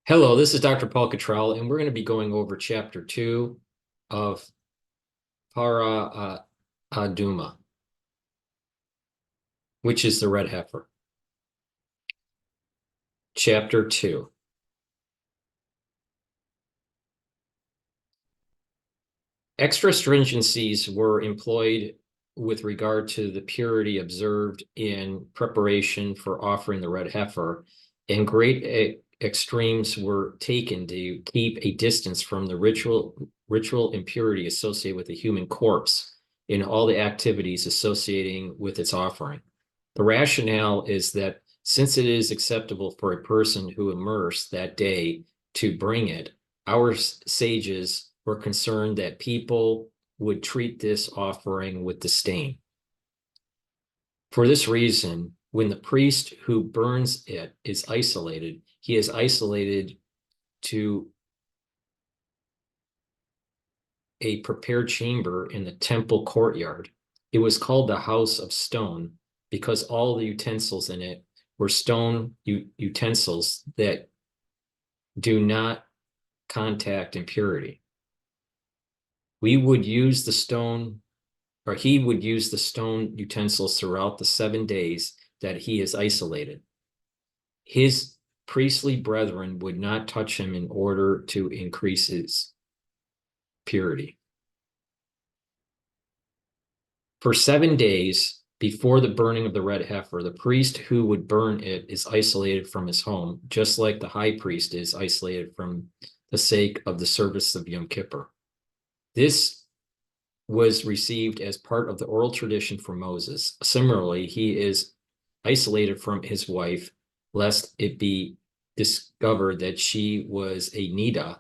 Hello, this is Dr. Paul Cottrell, and we're going to be going over chapter 2 of Parah Adumah, which is the red heifer. Chapter 2. Extra stringencies were employed with regard to the purity observed in preparation for offering the red heifer, and great extremes were taken to keep a distance from the ritual impurity associated with the human corpse in all the activities associating with its offering. The rationale is that since it is acceptable for a person who immersed that day to bring it, our sages were concerned that people would treat this offering with disdain. For this reason, when the priest who burns it is isolated, he is isolated to a prepared chamber in the temple courtyard. It was called the House of Stone because all the utensils in it were stone utensils that do not contact impurity. We would use the stone, or he would use the stone utensils throughout the 7 days that he is isolated. His priestly brethren would not touch him in order to increase his purity. For 7 days before the burning of the red heifer, the priest who would burn it is isolated from his home, just like the high priest is isolated from the sake of the service of Yom Kippur. This was received as part of the oral tradition from Moses. Similarly, he is isolated from his wife, lest it be discovered that she was a nida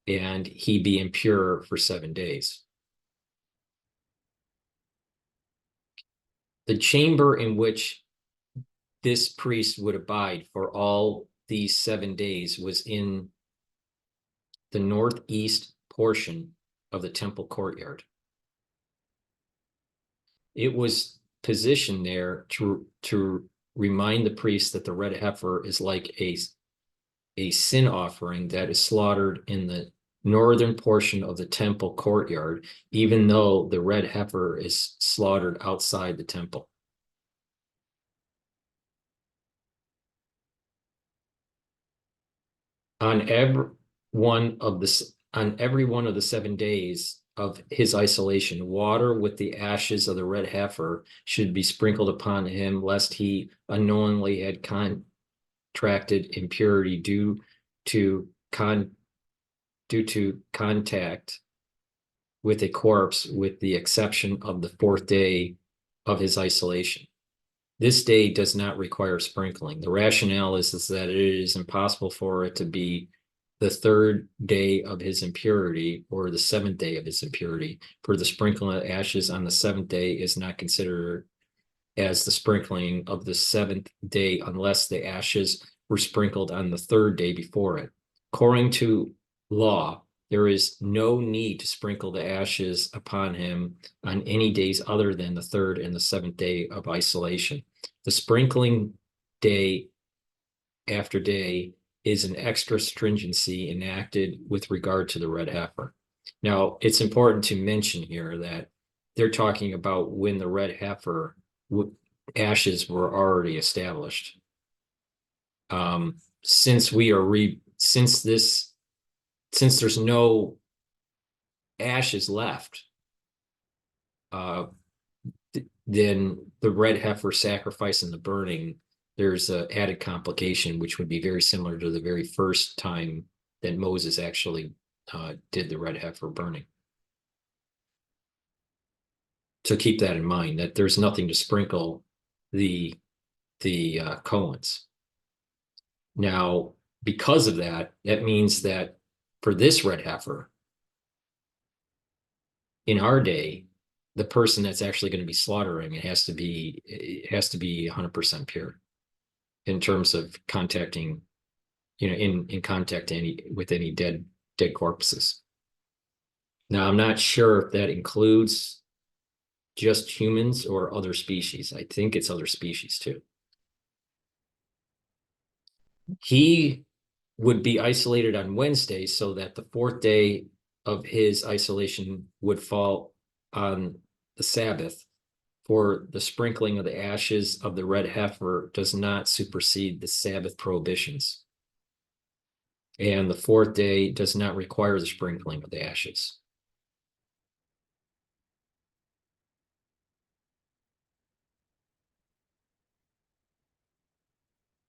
and he be impure for 7 days. The chamber in which this priest would abide for all these 7 days was in the northeast portion of the temple courtyard. It was positioned there to remind the priest that the red heifer is like a sin offering that is slaughtered in the northern portion of the temple courtyard, even though the red heifer is slaughtered outside the temple. On every one of the 7 days of his isolation, water with the ashes of the red heifer should be sprinkled upon him, lest he unknowingly had contracted impurity due to contact with a corpse, with the exception of the 4th day of his isolation. This day does not require sprinkling. The rationale is that it is impossible for it to be the 3rd day of his impurity or the 7th day of his impurity, for the sprinkling of ashes on the 7th day is not considered as the sprinkling of the 7th day unless the ashes were sprinkled on the 3rd day before it. According to law, there is no need to sprinkle the ashes upon him on any days other than the 3rd and the 7th day of isolation. The sprinkling day after day is an extra stringency enacted with regard to the red heifer. Now, it's important to mention here that they're talking about when the red heifer ashes were already established. Since there's no ashes left, then the red heifer sacrifice and the burning, there's an added complication, which would be very similar to the very first time that Moses actually did the red heifer burning. So keep that in mind, that there's nothing to sprinkle the Cohens. Now, because of that, that means that for this red heifer, in our day, the person that's actually going to be slaughtering it has to be 100% pure in terms of contacting, in contact with any dead corpses. Now, I'm not sure if that includes just humans or other species. I think it's other species too. He would be isolated on Wednesday so that the fourth day of his isolation would fall on the Sabbath. For the sprinkling of the ashes of the red heifer does not supersede the Sabbath prohibitions. And the fourth day does not require the sprinkling of the ashes.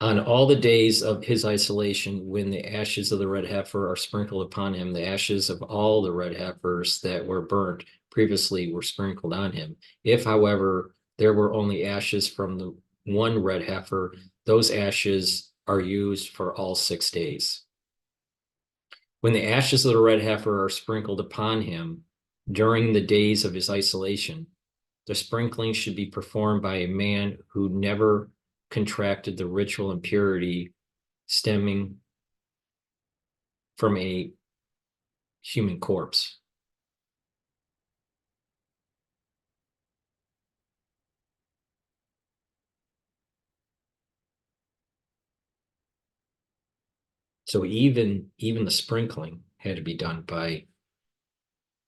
On all the days of his isolation, when the ashes of the red heifer are sprinkled upon him, the ashes of all the red heifers that were burnt previously were sprinkled on him. If, however, there were only ashes from the one red heifer, those ashes are used for all 6 days. When the ashes of the red heifer are sprinkled upon him during the days of his isolation, the sprinkling should be performed by a man who never contracted the ritual impurity stemming from a human corpse. So even the sprinkling had to be done by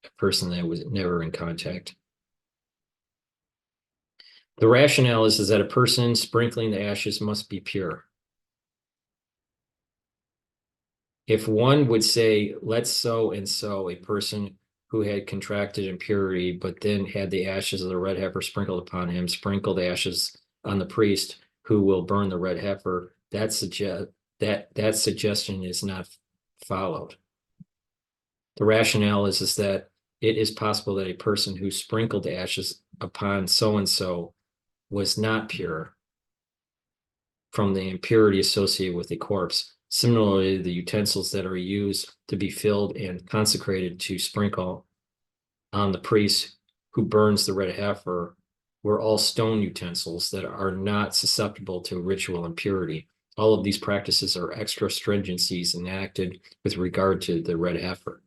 a person that was never in contact. The rationale is that a person sprinkling the ashes must be pure. If one would say, let's so and so, a person who had contracted impurity, but then had the ashes of the red heifer sprinkled upon him, sprinkle the ashes on the priest who will burn the red heifer, that suggestion is not followed. The rationale is that it is possible that a person who sprinkled the ashes upon so-and-so was not pure from the impurity associated with the corpse. Similarly, the utensils that are used to be filled and consecrated to sprinkle on the priest who burns the red heifer were all stone utensils that are not susceptible to ritual impurity. All of these practices are extra stringencies enacted with regard to the red heifer.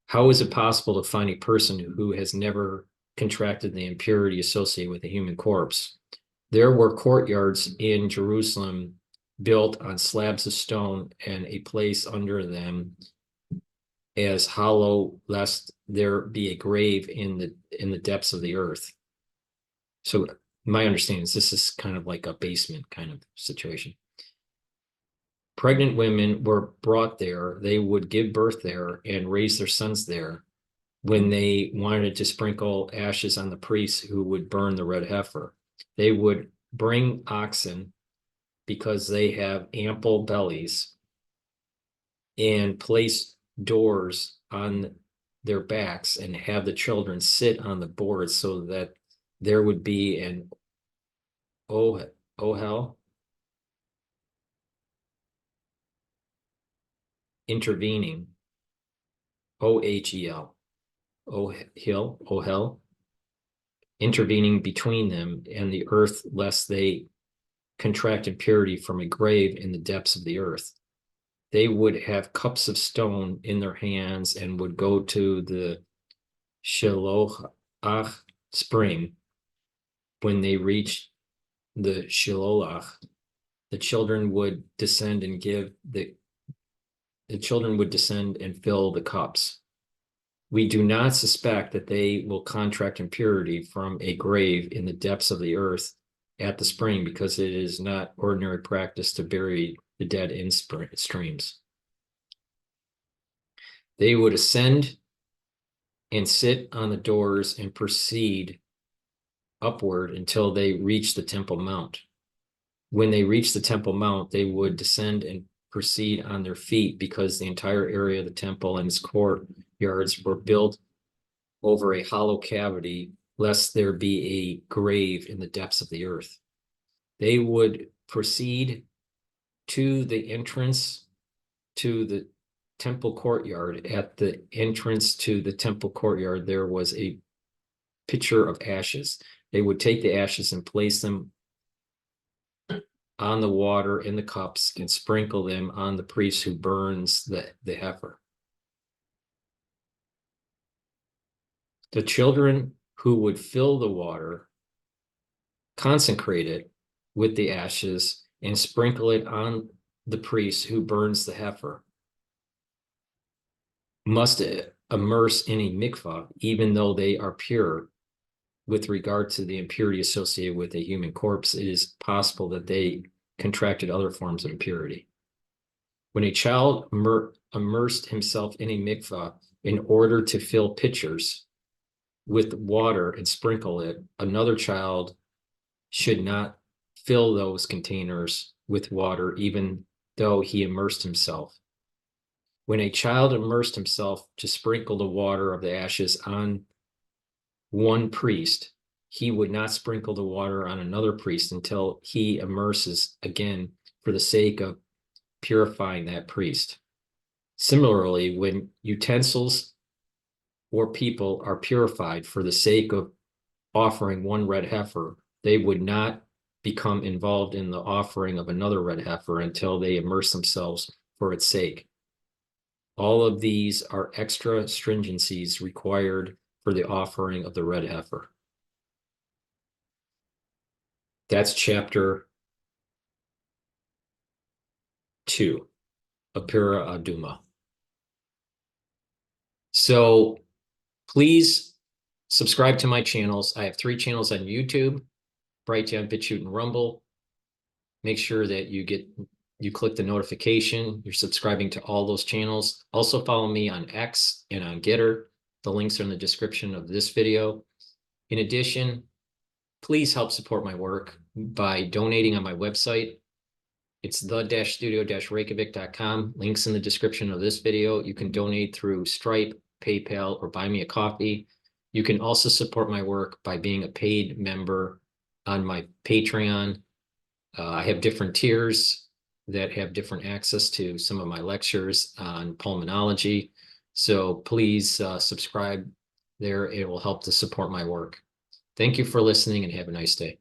How is it possible to find a person who has never contracted the impurity associated with a human corpse? There were courtyards in Jerusalem built on slabs of stone and a place under them as hollow, lest there be a grave in the depths of the earth. So my understanding is this is kind of like a basement kind of situation. Pregnant women were brought there. They would give birth there and raise their sons there when they wanted to sprinkle ashes on the priests who would burn the red heifer. They would bring oxen because they have ample bellies and place doors on their backs and have the children sit on the boards so that there would be an ohel intervening, ohel, ohel intervening between them and the earth, lest they contract impurity from a grave in the depths of the earth. They would have cups of stone in their hands and would go to the Shiloach spring. When they reached the Shiloach, the children would descend and fill the cups. We do not suspect that they will contract impurity from a grave in the depths of the earth at the spring, because it is not ordinary practice to bury the dead in streams. They would ascend and sit on the doors and proceed upward until they reach the Temple Mount. When they reach the Temple Mount, they would descend and proceed on their feet, because the entire area of the temple and its courtyards were built over a hollow cavity, lest there be a grave in the depths of the earth. They would proceed to the entrance to the temple courtyard. At the entrance to the temple courtyard, there was a pitcher of ashes. They would take the ashes and place them on the water in the cups and sprinkle them on the priest who burns the heifer. The children who would fill the water, consecrate it with the ashes, and sprinkle it on the priest who burns the heifer must immerse in a mikvah, even though they are pure. With regard to the impurity associated with a human corpse, it is possible that they contracted other forms of impurity. When a child immersed himself in a mikvah in order to fill pitchers with water and sprinkle it, another child should not fill those containers with water, even though he immersed himself. When a child immersed himself to sprinkle the water of the ashes on one priest, he would not sprinkle the water on another priest until he immerses again for the sake of purifying that priest. Similarly, when utensils or people are purified for the sake of offering one red heifer, they would not become involved in the offering of another red heifer until they immerse themselves for its sake. All of these are extra stringencies required for the offering of the red heifer. That's chapter 2 of Parah Adumah. So please subscribe to my channels. I have 3 channels on YouTube, Brighteon, Bitchute, and Rumble. Make sure that you click the notification. You're subscribing to all those channels. Also follow me on X and on GETTR. The links are in the description of this video. In addition, please help support my work by donating on my website. It's the-studio-reykjavik.com. Links in the description of this video. You can donate through Stripe, PayPal, or buy me a coffee. You can also support my work by being a paid member on my Patreon. I have different tiers that have different access to some of my lectures on pulmonology. So please subscribe there. It will help to support my work. Thank you for listening and have a nice day.